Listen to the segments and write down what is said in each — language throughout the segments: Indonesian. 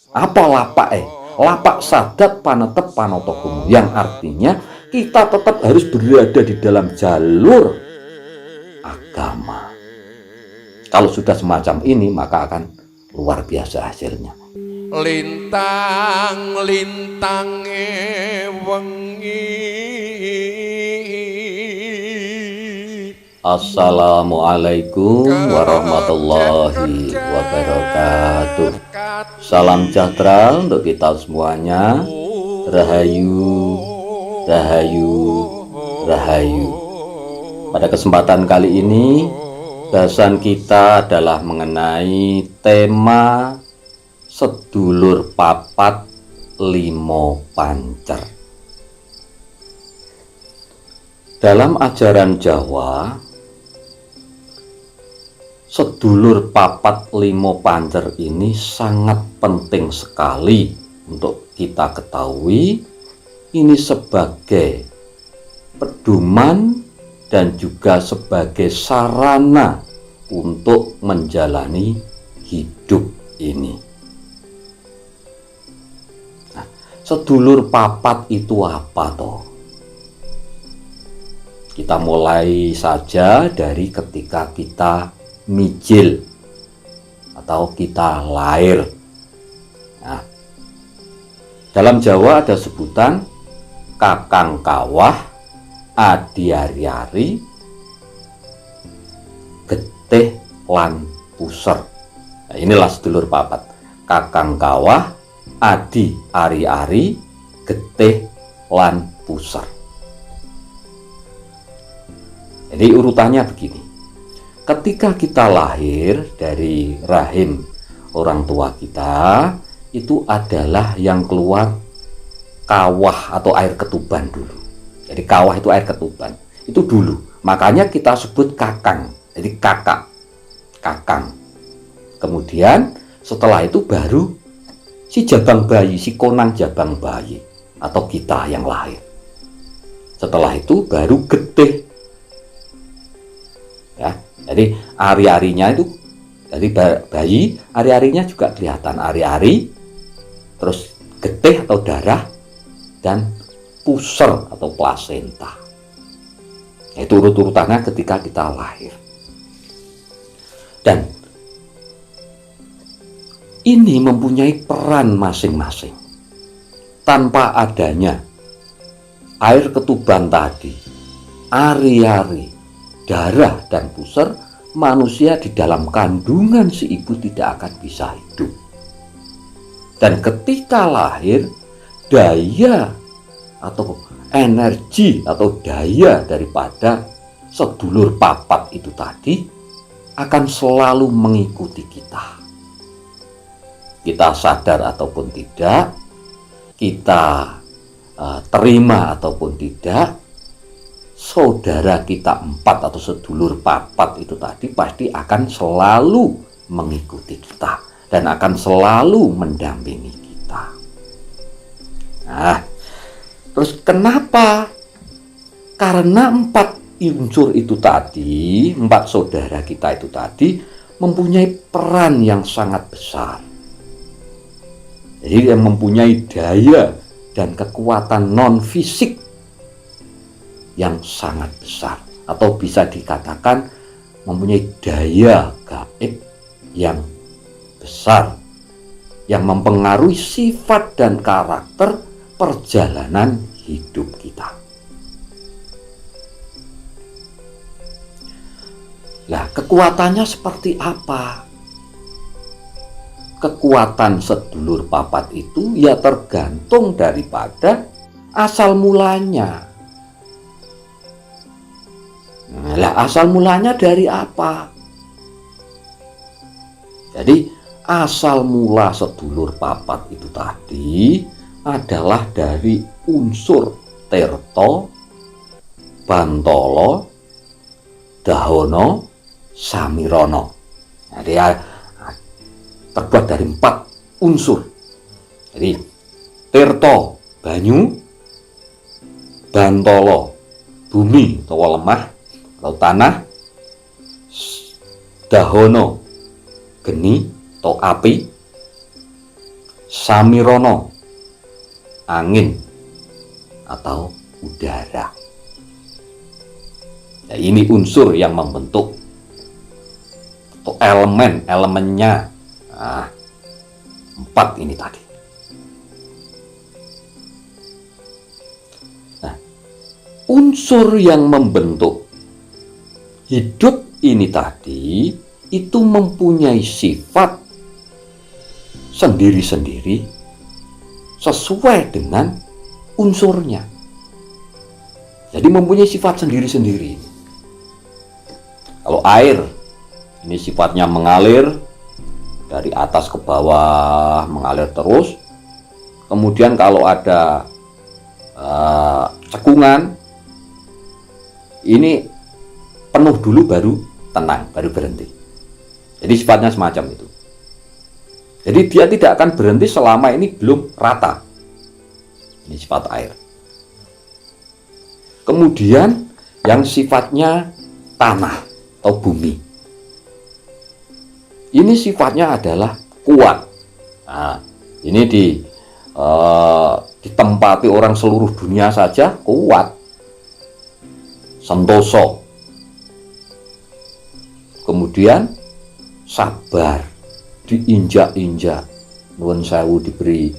Apa lapak lapak sadat panetep panotokumu, yang artinya kita tetap harus berada di dalam jalur agama. Kalau sudah semacam ini maka akan luar biasa hasilnya. Lintang wengi. Assalamualaikum warahmatullahi wabarakatuh. Salam sejahtera untuk kita semuanya. Rahayu, rahayu, rahayu. Pada kesempatan kali ini bahasan kita adalah mengenai tema sedulur papat limo pancer. Dalam ajaran Jawa, sedulur papat limo pancer ini sangat penting sekali untuk kita ketahui. Ini sebagai pedoman dan juga sebagai sarana untuk menjalani hidup ini. Sedulur papat itu apa toh? Kita mulai saja dari ketika kita mijil atau kita lahir. Nah, dalam Jawa ada sebutan kakang kawah, adi ari-ari, getih lan puser. Nah, inilah sedulur papat. Kakang kawah, adi ari-ari, getih lan puser. Jadi urutannya begini. Ketika kita lahir dari rahim orang tua kita, itu adalah yang keluar kawah atau air ketuban dulu. Jadi kawah itu air ketuban. Itu dulu. Makanya kita sebut kakang. Jadi kakak. Kakang. Kemudian setelah itu baru si jabang bayi, si konang jabang bayi, atau kita yang lahir. Setelah itu baru getih. Ya, jadi ari-arinya itu dari bayi, ari-arinya juga kelihatan ari-ari, terus getih atau darah, dan puser atau plasenta. Itu urut-urutannya ketika kita lahir. Dan ini mempunyai peran masing-masing. Tanpa adanya air ketuban tadi, ari-ari, darah dan puser, manusia di dalam kandungan si ibu tidak akan bisa hidup. Dan ketika lahir, daya atau energi atau daya daripada sedulur papat itu tadi akan selalu mengikuti kita. Kita sadar ataupun tidak, kita terima ataupun tidak, saudara kita empat atau sedulur papat itu tadi pasti akan selalu mengikuti kita dan akan selalu mendampingi kita. Nah, terus kenapa? Karena empat unsur itu tadi, empat saudara kita itu tadi mempunyai peran yang sangat besar. Jadi yang mempunyai daya dan kekuatan non fisik yang sangat besar, atau bisa dikatakan mempunyai daya gaib yang besar yang mempengaruhi sifat dan karakter perjalanan hidup kita. Nah, kekuatannya seperti apa? Kekuatan sedulur papat itu ya tergantung daripada asal mulanya. Nah, asal mulanya dari apa? Jadi asal mula sedulur papat itu tadi adalah dari unsur Tirta, Bantala, Dahono, Samirana. Nah, dia terbuat dari 4 unsur. Jadi Tirta banyu, Bantala bumi atau lemah atau tanah, Dahono geni atau api, Samirono, angin atau udara. Ya, ini unsur yang membentuk atau elemennya. Nah, 4 ini tadi. Nah, unsur yang membentuk hidup ini tadi itu mempunyai sifat sendiri-sendiri sesuai dengan unsurnya. Jadi mempunyai sifat sendiri-sendiri. Kalau air, ini sifatnya mengalir dari atas ke bawah, mengalir terus. Kemudian kalau ada cekungan, ini penuh dulu baru tenang, baru berhenti. Jadi sifatnya semacam itu. Jadi dia tidak akan berhenti selama ini belum rata. Ini sifat air. Kemudian yang sifatnya tanah atau bumi, ini sifatnya adalah kuat. Nah, ini ditempati orang seluruh dunia saja kuat. Sentoso. Kemudian sabar, diinjak-injak, nuwun sewu, diberi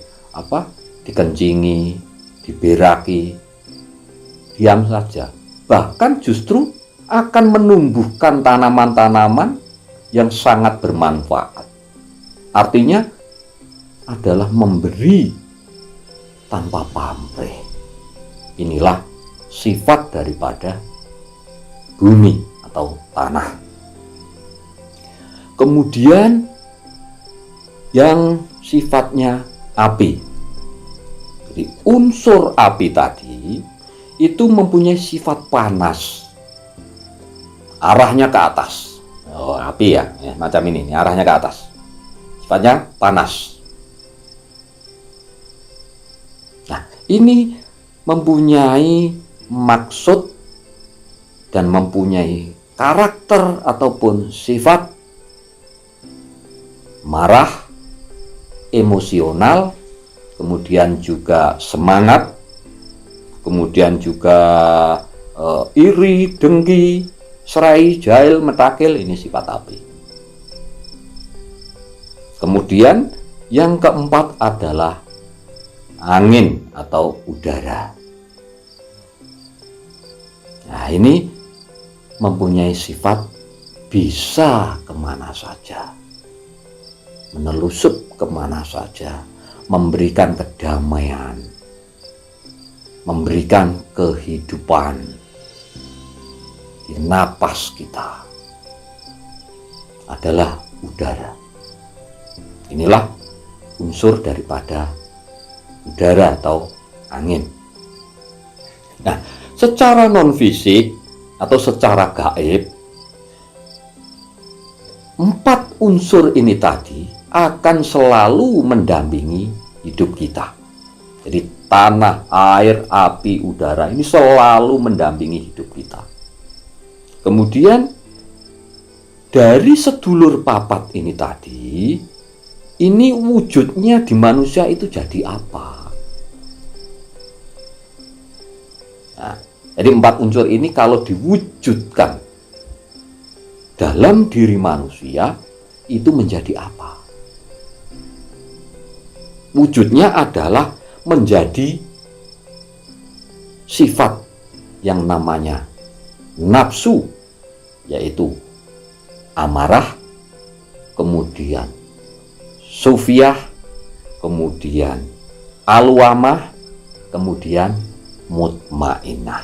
dikencingi, diberaki, diam saja. Bahkan justru akan menumbuhkan tanaman-tanaman yang sangat bermanfaat. Artinya adalah memberi tanpa pamrih. Inilah sifat daripada bumi atau tanah. Kemudian yang sifatnya api. Jadi unsur api tadi itu mempunyai sifat panas. Arahnya ke atas. Oh, api ya, macam ini arahnya ke atas. Sifatnya panas. Nah, ini mempunyai maksud dan mempunyai karakter ataupun sifat marah, emosional, kemudian juga semangat, kemudian juga iri, dengki, serai, jahil, metakil, ini sifat api. Kemudian yang keempat adalah angin atau udara. Nah, ini mempunyai sifat bisa kemana saja, menelusup kemana saja, memberikan kedamaian, memberikan kehidupan di napas kita, adalah udara. Inilah unsur daripada udara atau angin. Nah, secara non fisik atau secara gaib, 4 unsur ini tadi akan selalu mendampingi hidup kita. Jadi tanah, air, api, udara ini selalu mendampingi hidup kita. Kemudian dari sedulur papat ini tadi, ini wujudnya di manusia itu jadi apa? Nah, jadi 4 unsur ini kalau diwujudkan dalam diri manusia itu menjadi apa? Wujudnya adalah menjadi sifat yang namanya nafsu, yaitu amarah, kemudian sufiyah, kemudian alwamah, kemudian mutmainah.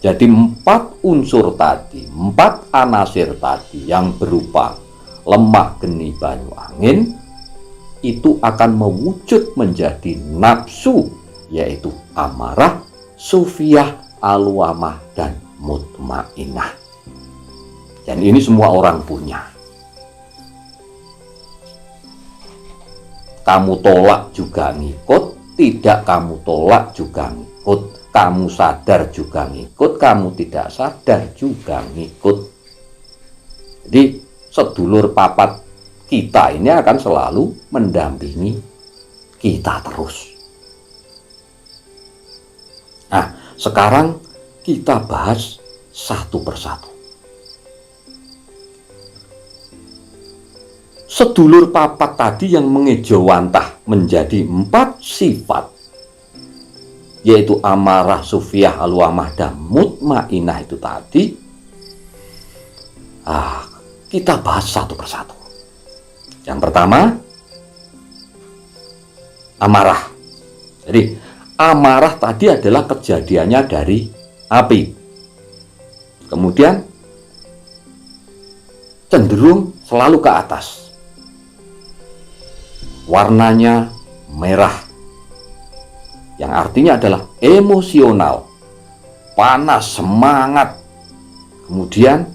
Jadi 4 unsur tadi, 4 anasir tadi yang berupa lemah, geni, banyu, angin, itu akan mewujud menjadi nafsu, yaitu amarah, sufiyah, alwamah, dan mutmainah. Dan ini semua orang punya. Kamu tolak juga ngikut, tidak kamu tolak juga ngikut, kamu sadar juga ngikut, kamu tidak sadar juga ngikut. Jadi sedulur papat kita ini akan selalu mendampingi kita terus. Nah, sekarang kita bahas satu persatu. Sedulur papat tadi yang mengejawantah menjadi 4 sifat, yaitu amarah, sufiyah, alwamah, dan mutmainah itu tadi, kita bahas satu persatu. Yang pertama, amarah. Jadi amarah tadi adalah kejadiannya dari api, kemudian cenderung selalu ke atas, warnanya merah, yang artinya adalah emosional, panas, semangat, kemudian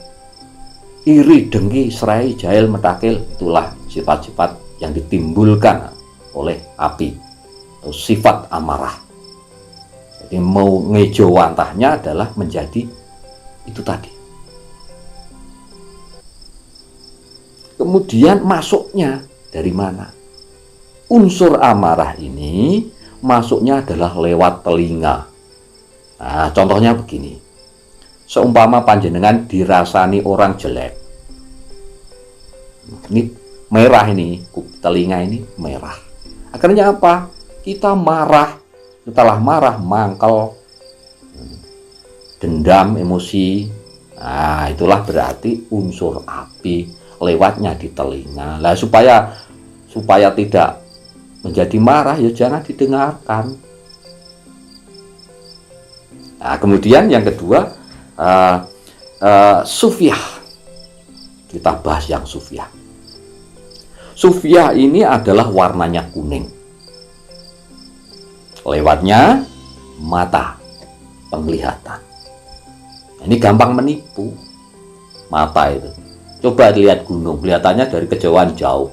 iri, dengki, serai, jahil, metakil. Itulah sifat-sifat yang ditimbulkan oleh api atau sifat amarah. Jadi mau ngejawantahnya adalah menjadi itu tadi. Kemudian masuknya dari mana? Unsur amarah ini masuknya adalah lewat telinga. Nah, contohnya begini. Seumpama panjenengan dirasani orang jelek. Ini merah, ini telinga ini merah. Akhirnya apa? Kita marah. Setelah marah, mangkel, dendam, emosi. Nah, itulah berarti unsur api lewatnya di telinga. Lah supaya tidak menjadi marah, ya jangan didengarkan. Nah, kemudian yang kedua, sufiyah. Kita bahas yang sufiyah. Sufiyah ini adalah warnanya kuning. Lewatnya mata, penglihatan. Ini gampang menipu mata itu. Coba lihat gunung, kelihatannya dari kejauhan jauh.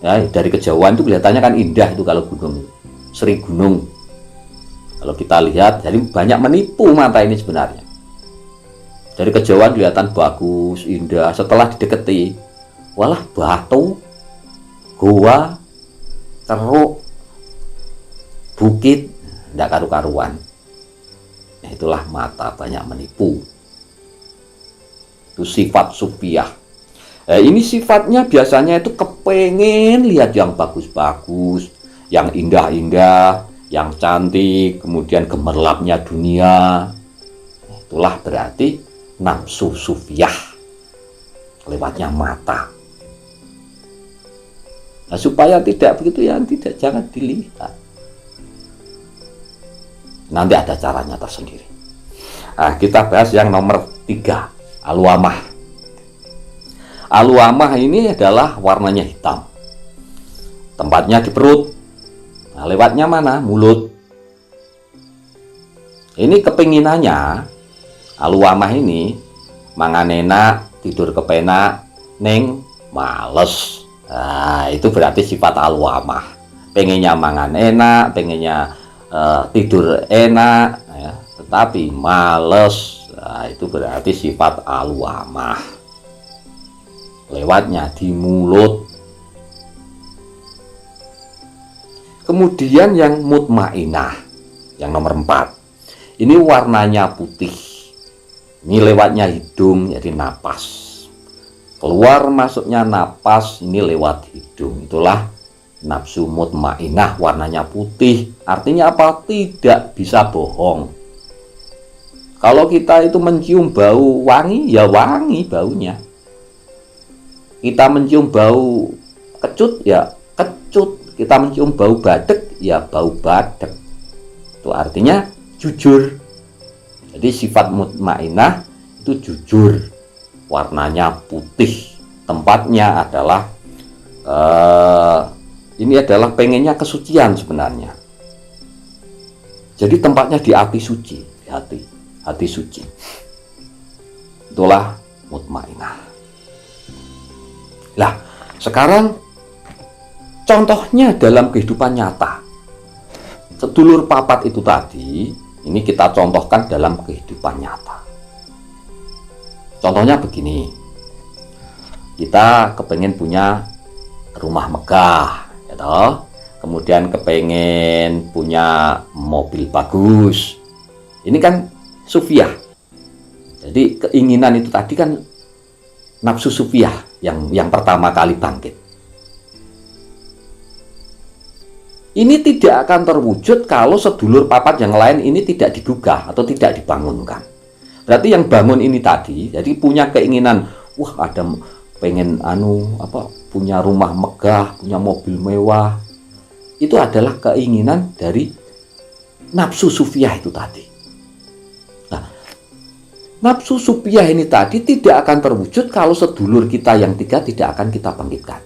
Ya, dari kejauhan itu kelihatannya kan indah itu kalau gunung, seri gunung. Kalau kita lihat, jadi banyak menipu mata ini sebenarnya. Dari kejauhan kelihatan bagus, indah. Setelah didekati, walah batu, goa, ceruk, bukit, tidak karu-karuan. Nah, itulah mata banyak menipu. Itu sifat sufiyah. Ini sifatnya biasanya itu kepengen lihat yang bagus-bagus, yang indah-indah, yang cantik, kemudian gemerlapnya dunia. Itulah berarti nafsu sufiyah, lewatnya mata. Nah, supaya tidak begitu ya, jangan dilihat. Nanti ada caranya tersendiri. Nah, kita bahas yang nomor 3, alwamah. Alwamah ini adalah warnanya hitam. Tempatnya di perut. Nah, lewatnya mana? Mulut. Ini kepinginannya, alwamah ini mangan enak, tidur kepenak, neng males. Nah, itu berarti sifat alwamah. Pengennya mangan enak, pengennya tidur enak, ya, tetapi males. Nah, itu berarti sifat alwamah. Lewatnya di mulut. Kemudian yang mutmainah, yang nomor 4. Ini warnanya putih. Ini lewatnya hidung, jadi napas. Keluar masuknya napas, ini lewat hidung. Itulah nafsu mutmainah, warnanya putih. Artinya apa? Tidak bisa bohong. Kalau kita itu mencium bau wangi, ya wangi baunya. Kita mencium bau kecut, ya kecut. Kita mencium bau badek, ya bau badek. Itu artinya jujur. Jadi sifat mutmainah itu jujur. Warnanya putih. Tempatnya adalah ini adalah pengennya kesucian sebenarnya. Jadi tempatnya di hati suci, di hati suci. Itulah mutmainah. Lah, sekarang contohnya dalam kehidupan nyata. Sedulur papat itu tadi, ini kita contohkan dalam kehidupan nyata. Contohnya begini. Kita kepengen punya rumah megah, ya toh? kemudian kepengen punya mobil bagus. Ini kan sufiah. Jadi keinginan itu tadi kan nafsu sufiah yang pertama kali bangkit. Ini tidak akan terwujud kalau sedulur papat yang lain ini tidak digugah atau tidak dibangunkan. Berarti yang bangun ini tadi, jadi punya keinginan, wah ada pengen punya rumah megah, punya mobil mewah. Itu adalah keinginan dari nafsu sufiah itu tadi. Nah, nafsu sufiah ini tadi tidak akan terwujud kalau sedulur kita yang tiga tidak akan kita bangkitkan.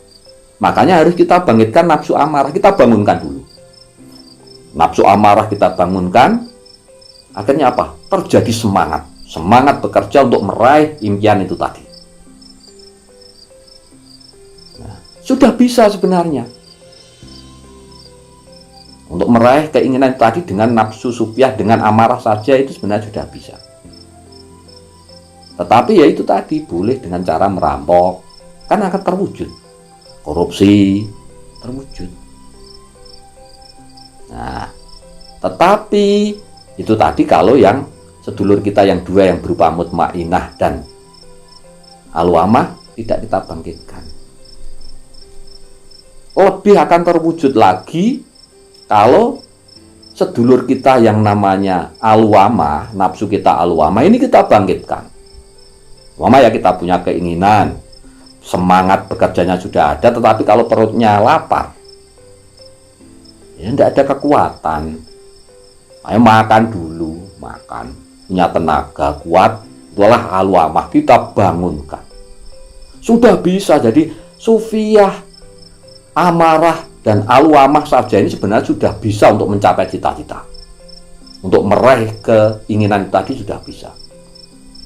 Makanya harus kita bangkitkan nafsu amarah, kita bangunkan dulu. Nafsu amarah kita bangunkan, akhirnya apa? Terjadi semangat bekerja untuk meraih impian itu tadi. Nah, sudah bisa sebenarnya untuk meraih keinginan tadi dengan nafsu sufiah, dengan amarah saja itu sebenarnya sudah bisa. Tetapi ya itu tadi, boleh dengan cara merampok, kan akan terwujud. Korupsi terwujud. Nah, tetapi itu tadi kalau yang sedulur kita yang dua yang berupa mutmainah dan alwamah tidak kita bangkitkan. Lebih akan terwujud lagi kalau sedulur kita yang namanya alwamah, nafsu kita alwamah ini kita bangkitkan. Alwamah ya kita punya keinginan, semangat bekerjanya sudah ada, tetapi kalau perutnya lapar, ya tidak ada kekuatan. Ayo makan dulu, makan, punya tenaga kuat, itulah alwamah kita bangunkan. Sudah bisa, jadi sufiah, amarah, dan alwamah saja ini sebenarnya sudah bisa untuk mencapai cita-cita. Untuk meraih keinginan tadi sudah bisa.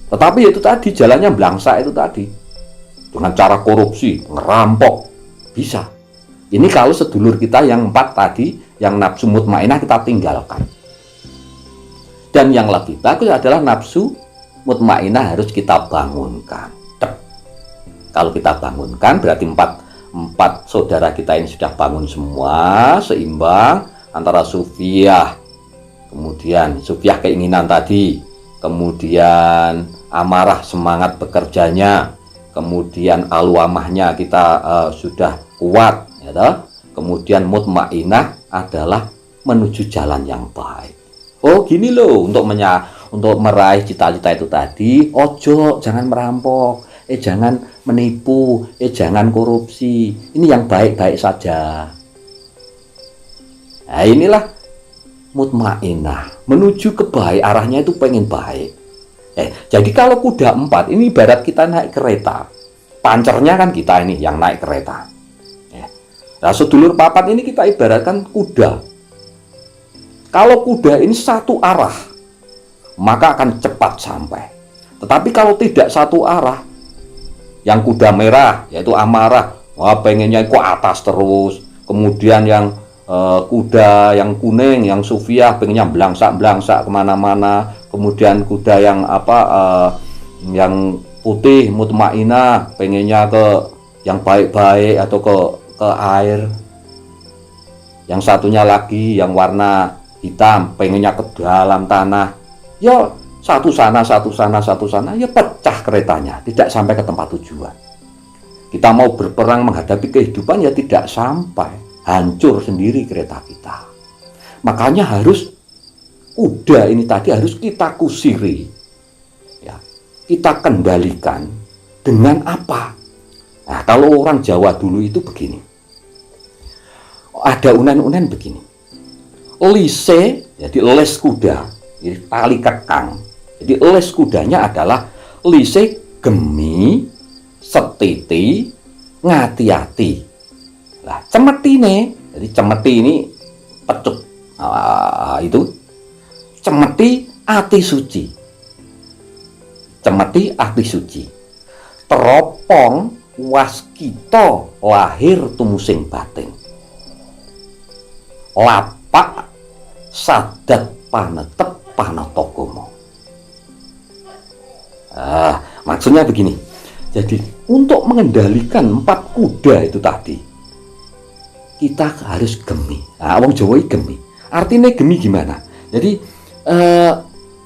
Tetapi itu tadi, jalannya belangsak itu tadi. Dengan cara korupsi, ngerampok, bisa. Ini kalau sedulur kita yang 4 tadi, yang nafsu mutmainah kita tinggalkan. Dan yang lebih bagus adalah nafsu mutmainah harus kita bangunkan. Kalau kita bangunkan berarti empat saudara kita ini sudah bangun semua, seimbang antara sufiah, kemudian sufiah keinginan tadi, kemudian amarah semangat bekerjanya, kemudian alwamahnya kita sudah kuat, ya toh? Kemudian mutmainah adalah menuju jalan yang baik. Oh gini loh, untuk meraih cita-cita itu tadi, ojo jangan merampok, jangan menipu, jangan korupsi. Ini yang baik-baik saja. Nah inilah mutmainah, menuju ke baik, arahnya itu pengen baik. Jadi kalau kuda 4 ini ibarat kita naik kereta, pancernya kan kita ini yang naik kereta. Nah sedulur papat ini kita ibaratkan kuda. Kalau kuda ini satu arah, maka akan cepat sampai. Tetapi kalau tidak satu arah, yang kuda merah yaitu amarah, wah pengennya ke atas terus. Kemudian yang kuda yang kuning, yang sufiah, pengennya belangsak kemana-mana. Kemudian kuda yang yang putih mutmainah, pengennya ke yang baik-baik atau ke air. Yang satunya lagi yang warna hitam, pengennya ke dalam tanah. Ya satu sana, ya pecah keretanya, tidak sampai ke tempat tujuan. Kita mau berperang menghadapi kehidupan ya tidak sampai, hancur sendiri kereta kita. Makanya harus kuda ini tadi harus kita kusiri, ya, kita kendalikan dengan apa? Nah, kalau orang Jawa dulu itu begini, ada unen-unen begini, lise, jadi les kuda, jadi tali kekang. Jadi les kudanya adalah lise gemi, setiti, ngati-ati. Nah, cemetine, jadi cemeti ini pecut, itu cemeti ati suci. Cemeti ati suci. Teropong waskita lahir tumusing batin. Lapak sadat panetep panatokomo. Maksudnya begini. Jadi untuk mengendalikan 4 kuda itu tadi, kita harus gemi. Nah, wong Jawa iki gemi. Artinya gemi gimana? Jadi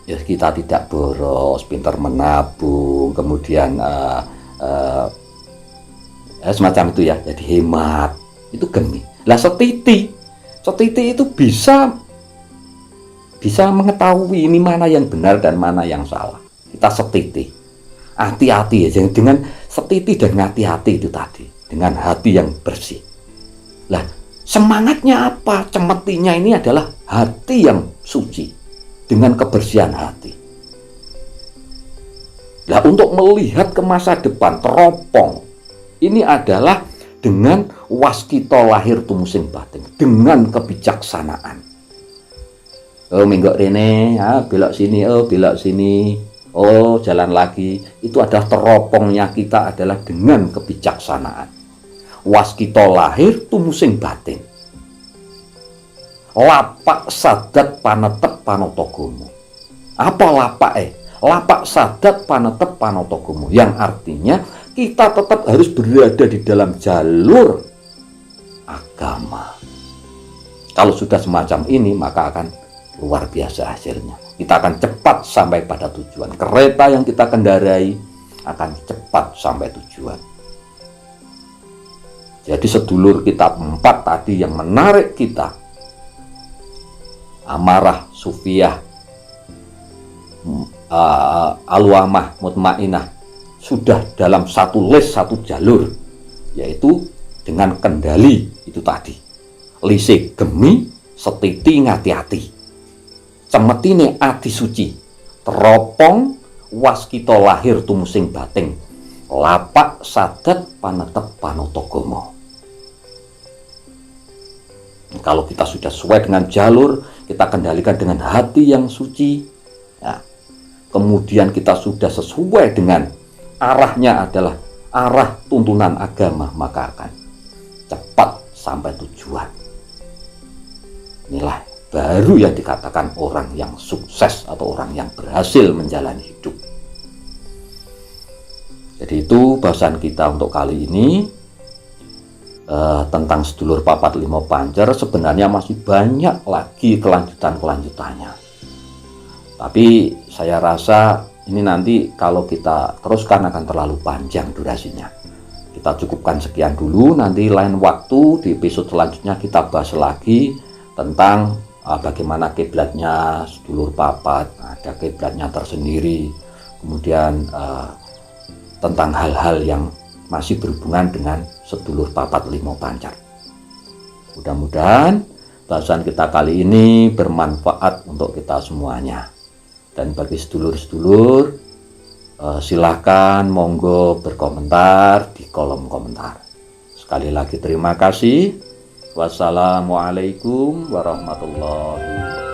ya kita tidak boros, pintar menabung, kemudian semacam itu ya. Jadi hemat. Itu gemi. Lah setiti itu bisa mengetahui ini mana yang benar dan mana yang salah. Kita setiti. Hati-hati ya, dengan setiti dan hati-hati itu tadi, dengan hati yang bersih. Lah, semangatnya apa? Cemetinya ini adalah hati yang suci dengan kebersihan hati. Lah, untuk melihat ke masa depan teropong, ini adalah dengan waskita lahir tumusing batin, dengan kebijaksanaan. Oh, minggok rene, belok sini, belok sini. Oh, jalan lagi. Itu adalah teropongnya kita adalah dengan kebijaksanaan. Waskita lahir tumusing batin. Lapak sadat panetep panotogomo. Apa lapak Lapak sadat panetep panotogomo. Yang artinya kita tetap harus berada di dalam jalur agama. Kalau sudah semacam ini, maka akan luar biasa hasilnya. Kita akan cepat sampai pada tujuan. Kereta yang kita kendarai akan cepat sampai tujuan. Jadi sedulur kita 4 tadi yang menarik kita, amarah, sufiyah, alwamah, mutmainah, sudah dalam satu list, satu jalur, yaitu dengan kendali itu tadi. Lise gemi, setiti ngati-hati, cemetine ati suci, teropong waskita lahir tumusing bating, lapak sadat panetep panotogomo. Kalau kita sudah sesuai dengan jalur, kita kendalikan dengan hati yang suci, ya, kemudian kita sudah sesuai dengan arahnya adalah arah tuntunan agama, maka akan cepat sampai tujuan. Inilah baru yang dikatakan orang yang sukses atau orang yang berhasil menjalani hidup. Jadi itu bahasan kita untuk kali ini. Tentang sedulur papat limo pancer sebenarnya masih banyak lagi kelanjutannya. Tapi saya rasa ini nanti kalau kita teruskan akan terlalu panjang durasinya. Kita cukupkan sekian dulu, nanti lain waktu di episode selanjutnya kita bahas lagi tentang bagaimana kiblatnya sedulur papat, ada kiblatnya tersendiri, kemudian tentang hal-hal yang masih berhubungan dengan sedulur papat limo pancar. Mudah-mudahan bahasan kita kali ini bermanfaat untuk kita semuanya. Dan bagi sedulur-sedulur, silahkan monggo berkomentar di kolom komentar. Sekali lagi terima kasih. Wassalamualaikum warahmatullahi wabarakatuh.